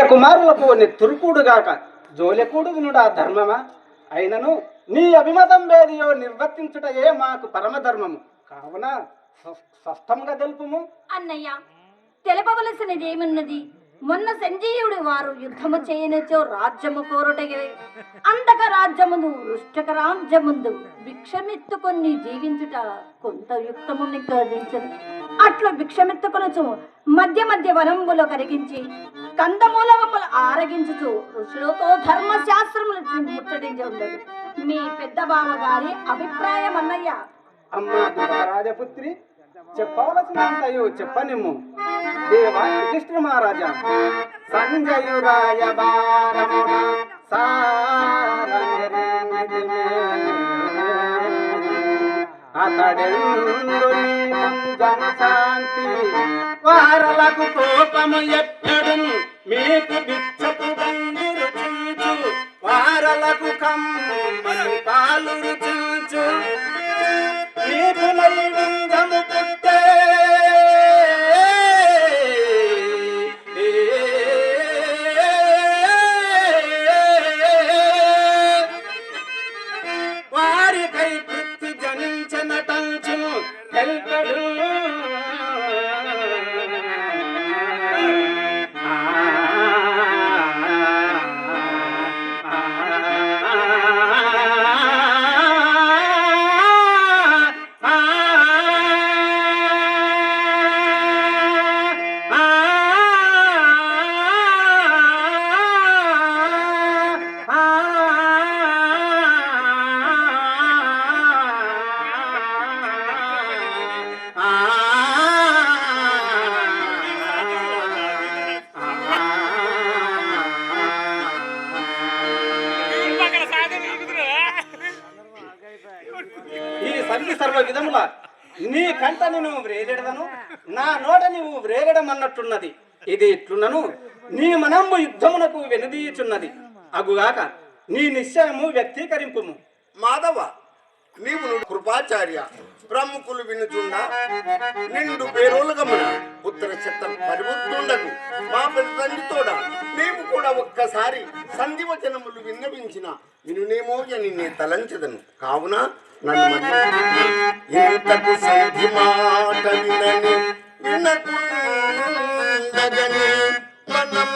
కుమారులకు నెత్తురుకూడుగాక జోలెకూడు వినుడా ధర్మమా అయినను నీ అభిమతం వేదియో నిర్వర్తించుటయే మాకు పరమధర్మము కావున స్పష్టంగా తెలుపుము. అన్నయ్య, తెలపవలసినది ఏమున్నది? మొన్న సంజీవుడు వారు యుద్ధము చేయనిచో రాజ్యము కోరుటగే అంతక రాజ్యముందు వృష్టక రాజ్యముందు భిక్షమెత్తుకొని జీవించుట కొంత యుక్తముని కలిగించదు. అట్లు భిక్షమెత్తుకొనచు మధ్య మధ్య వనంబులో కరిగించి కందమూలములు ఆరగించుచు ఋషులతో ధర్మశాస్త్రములు ముట్టడించి ఉండదు మీ పెద్ద బావ గారి అభిప్రాయం అన్నయ్య. అమ్మా రాజపుత్రి, చెప్పవలసినంతయు చెప్పనిమ్ము. దేవా యుధిష్ఠిర మహారాజా, సంజయురాయ భారమున అతడెందు జనశాంతి వారలకు కోపము ఎక్కడు మీకు బిచ్చపు బంధు రుచించు వారలకు కమ్మని పాలు రుచించు నీకు నైవేద్యము పుట్టే వారికై పృథ్వీ జనించనటంచు తెల్పడు. సర్వ విధముల నీ కంట నేను వ్రేలెడదను, నా నోట నీవు వ్రేలెడమన్నట్టున్నది. ఇది ఇట్లున్నను నీ మనంబు యుద్ధమునకు వెనుదీయుచున్నది. అగుగాక నీ నిశ్చయము వ్యక్తీకరింపుము. మాధవ, నీవు కృపాచార్య ప్రముఖులు వినుచుండా నిండు పేరోలుగమన ఉత్తర శతం పరిబుద్ధుండకు మా పెద్ద తండ్రితోడా నీవు కూడా ఒక్కసారి సంధివచనములు విన్నవించిన వినునేమో అని నే తలంచదను. కావున నన్ను ఇంతకు సంధి మాట వినని వినకుండగని మనం